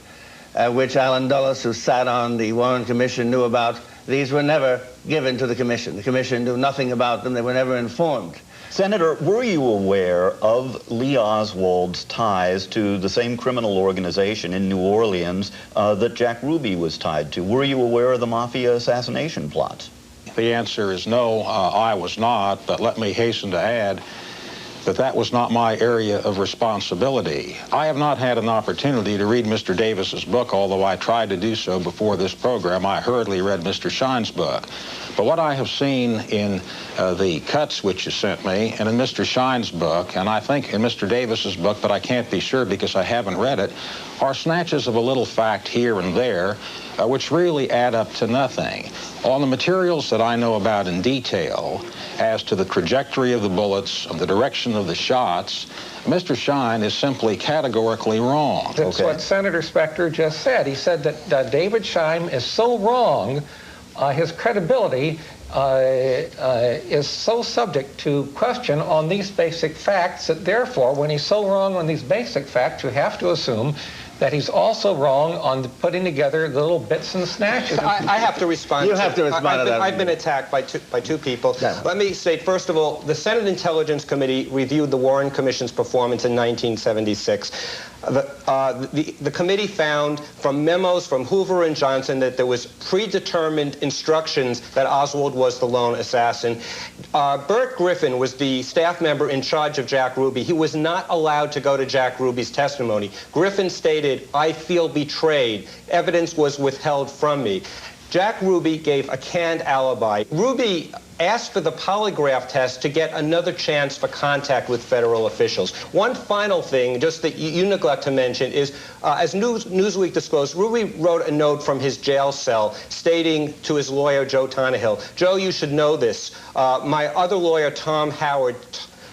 which Allen Dulles, who sat on the Warren Commission, knew about. These were never given to the Commission. The Commission knew nothing about them. They were never informed. Senator, were you aware of Lee Oswald's ties to the same criminal organization in New Orleans that Jack Ruby was tied to? Were you aware of the mafia assassination plots? The answer is no, I was not, but let me hasten to add that that was not my area of responsibility. I have not had an opportunity to read Mr. Davis's book, although I tried to do so before this program. I hurriedly read Mr. Shine's book. But what I have seen in the cuts which you sent me, and in Mr. Shine's book, and I think in Mr. Davis's book, but I can't be sure because I haven't read it, are snatches of a little fact here and there, which really add up to nothing. On the materials that I know about in detail, as to the trajectory of the bullets, of the direction of the shots, Mr. Shine is simply categorically wrong. That's what Senator Specter just said. He said that David Shine is so wrong, his credibility is so subject to question on these basic facts that therefore, when he's so wrong on these basic facts, you have to assume that he's also wrong on putting together the little bits and snatches. I have to respond. You have to respond to that. I've been attacked by two people. Yeah. Let me say, first of all, the Senate Intelligence Committee reviewed the Warren Commission's performance in 1976. The committee found from memos from Hoover and Johnson that there was predetermined instructions that Oswald was the lone assassin. Bert Griffin was the staff member in charge of Jack Ruby. He was not allowed to go to Jack Ruby's testimony. Griffin stated, "I feel betrayed. Evidence was withheld from me." Jack Ruby gave a canned alibi. Ruby asked for the polygraph test to get another chance for contact with federal officials. One final thing, just that you neglect to mention, is as Newsweek disclosed, Ruby wrote a note from his jail cell stating to his lawyer, Joe Tannehill, "Joe, you should know this. My other lawyer, Tom Howard,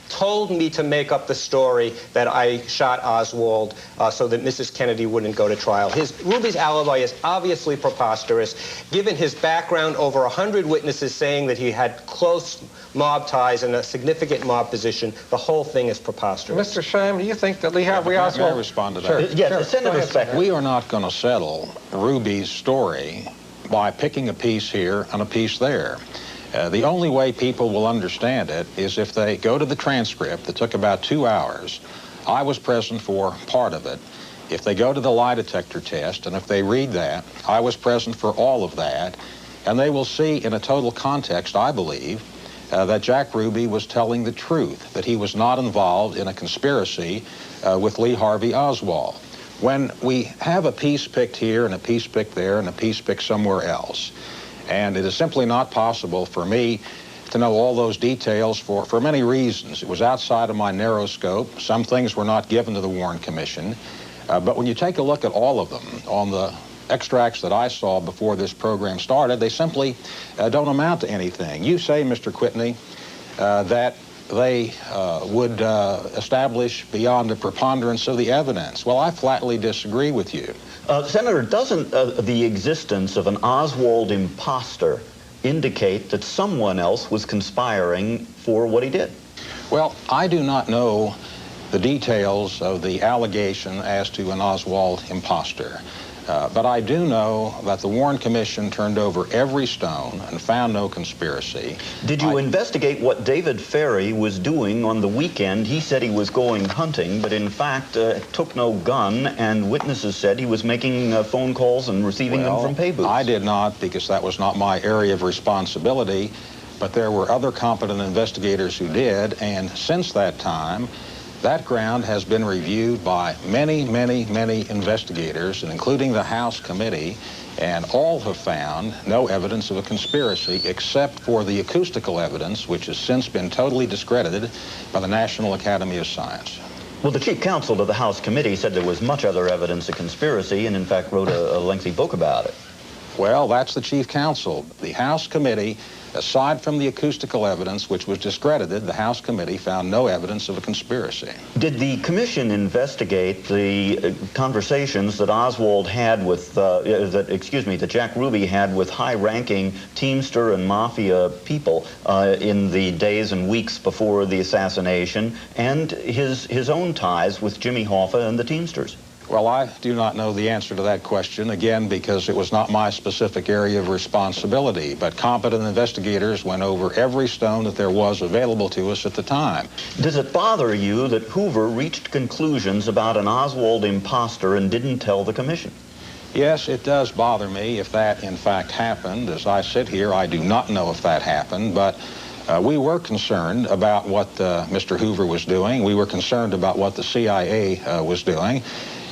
told me to make up the story that I shot Oswald so that Mrs. Kennedy wouldn't go to trial." Ruby's alibi is obviously preposterous. Given his background, over 100 witnesses saying that he had close mob ties and a significant mob position, the whole thing is preposterous. Mr. Shine, do you think that Lee Harvey Oswald... May I respond to that? Sure. Yes, Senator Specter. We are not going to settle Ruby's story by picking a piece here and a piece there. The only way people will understand it is if they go to the transcript that took about 2 hours. I was present for part of it. If they go to the lie detector test, and if they read that, I was present for all of that, and they will see in a total context, I believe, that Jack Ruby was telling the truth, that he was not involved in a conspiracy with Lee Harvey Oswald. When we have a piece picked here and a piece picked there and a piece picked somewhere else, and it is simply not possible for me to know all those details for many reasons. It was outside of my narrow scope. Some things were not given to the Warren Commission. But when you take a look at all of them, on the extracts that I saw before this program started, they simply don't amount to anything. You say, Mr. Kwitny, that they would establish beyond the preponderance of the evidence. Well, I flatly disagree with you. Senator, doesn't the existence of an Oswald imposter indicate that someone else was conspiring for what he did? Well, I do not know the details of the allegation as to an Oswald imposter. But I do know that the Warren Commission turned over every stone and found no conspiracy. Did you investigate what David Ferry was doing on the weekend? He said he was going hunting, but in fact took no gun, and witnesses said he was making phone calls and receiving them from pay booths. I did not, because that was not my area of responsibility, but there were other competent investigators who did, and since that time, that ground has been reviewed by many, many, many investigators, and including the House committee, and all have found no evidence of a conspiracy except for the acoustical evidence, which has since been totally discredited by the National Academy of Science. Well, the chief counsel of the House committee said there was much other evidence of conspiracy, and in fact wrote a lengthy book about it. Well, that's the chief counsel. The House committee, aside from the acoustical evidence, which was discredited, the House committee found no evidence of a conspiracy. Did the commission investigate the conversations that Oswald had with, that Jack Ruby had with high-ranking Teamster and Mafia people in the days and weeks before the assassination, and his own ties with Jimmy Hoffa and the Teamsters? Well, I do not know the answer to that question, again, because it was not my specific area of responsibility. But competent investigators went over every stone that there was available to us at the time. Does it bother you that Hoover reached conclusions about an Oswald imposter and didn't tell the commission? Yes, it does bother me if that, in fact, happened. As I sit here, I do not know if that happened, but we were concerned about what Mr. Hoover was doing. We were concerned about what the CIA was doing.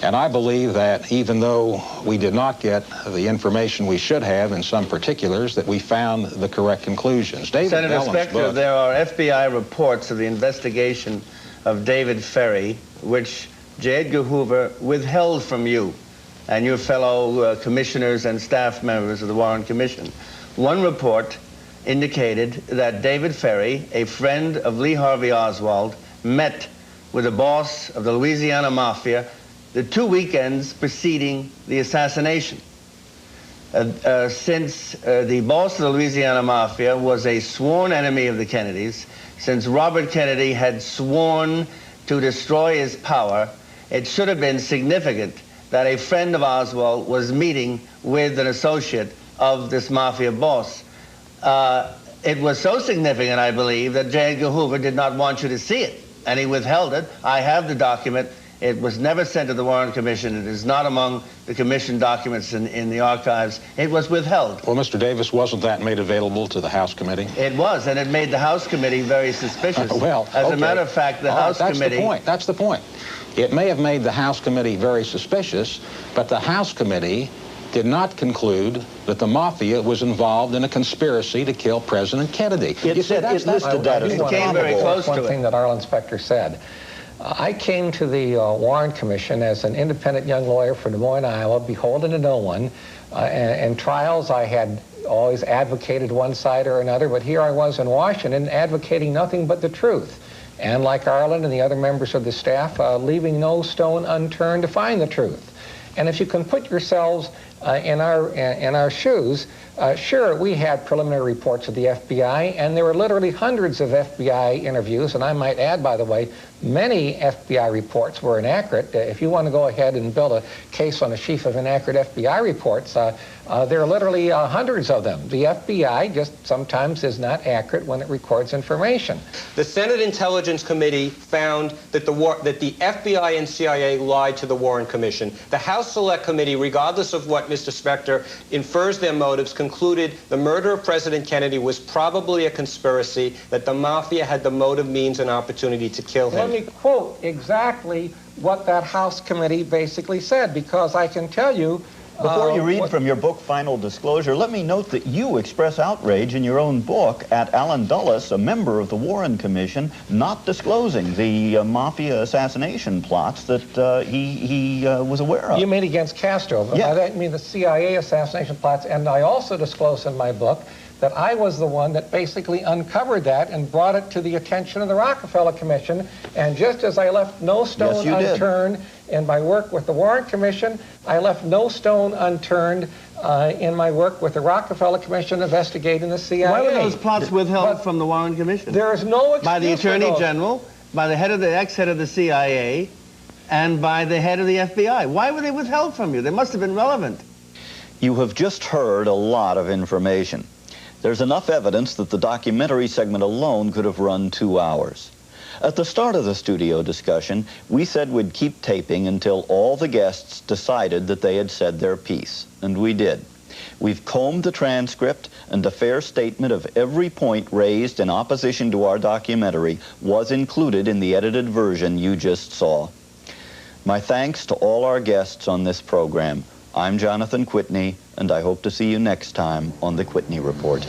And I believe that even though we did not get the information we should have in some particulars, that we found the correct conclusions. Senator Specter, there are FBI reports of the investigation of David Ferry, which J. Edgar Hoover withheld from you and your fellow commissioners and staff members of the Warren Commission. One report indicated that David Ferry, a friend of Lee Harvey Oswald, met with the boss of the Louisiana Mafia the 2 weekends preceding the assassination. Since the boss of the Louisiana Mafia was a sworn enemy of the Kennedys, since Robert Kennedy had sworn to destroy his power, it should have been significant that a friend of Oswald was meeting with an associate of this Mafia boss. It was so significant, I believe, that J. Edgar Hoover did not want you to see it, and he withheld it. I have the document. It was never sent to the Warren Commission. It is not among the Commission documents in the archives. It was withheld. Well, Mr. Davis, wasn't that made available to the House Committee? It was, and it made the House Committee very suspicious. Well, as a matter of fact, the House Committee... That's the point. It may have made the House Committee very suspicious, but the House Committee did not conclude that the Mafia was involved in a conspiracy to kill President Kennedy. It listed that as it came very close to it. One thing that Arlen Specter said. I came to the Warren Commission as an independent young lawyer from Des Moines, Iowa, beholden to no one. In trials, I had always advocated one side or another, but here I was in Washington advocating nothing but the truth. And like Arlen and the other members of the staff, leaving no stone unturned to find the truth. And if you can put yourselves in our shoes, sure, we had preliminary reports of the FBI, and there were literally hundreds of FBI interviews, and I might add, by the way, many FBI reports were inaccurate. If you want to go ahead and build a case on a sheaf of inaccurate FBI reports, there are literally hundreds of them. The FBI just sometimes is not accurate when it records information. The Senate Intelligence Committee found that the FBI and CIA lied to the Warren Commission. The House Select Committee, regardless of what Mr. Specter infers their motives, concluded the murder of President Kennedy was probably a conspiracy, that the Mafia had the motive, means, and opportunity to kill him. Let me quote exactly what that House Committee basically said, because I can tell you... Before you read from your book, Final Disclosure, let me note that you express outrage in your own book at Alan Dulles, a member of the Warren Commission, not disclosing the Mafia assassination plots that he was aware of. You mean against Castro, but by that you mean the CIA assassination plots, and I also disclose in my book that I was the one that basically uncovered that and brought it to the attention of the Rockefeller Commission. And just as I left no stone unturned in my work with the Warren Commission, I left no stone unturned in my work with the Rockefeller Commission investigating the CIA. Why were those plots withheld from the Warren Commission? There is no excuse by the Attorney General, by the ex-head of the CIA, and by the head of the FBI. Why were they withheld from you? They must have been relevant. You have just heard a lot of information. There's enough evidence that the documentary segment alone could have run 2 hours. At the start of the studio discussion, we said we'd keep taping until all the guests decided that they had said their piece, and we did. We've combed the transcript, and a fair statement of every point raised in opposition to our documentary was included in the edited version you just saw. My thanks to all our guests on this program. I'm Jonathan Kwitny, and I hope to see you next time on the Kwitny Report.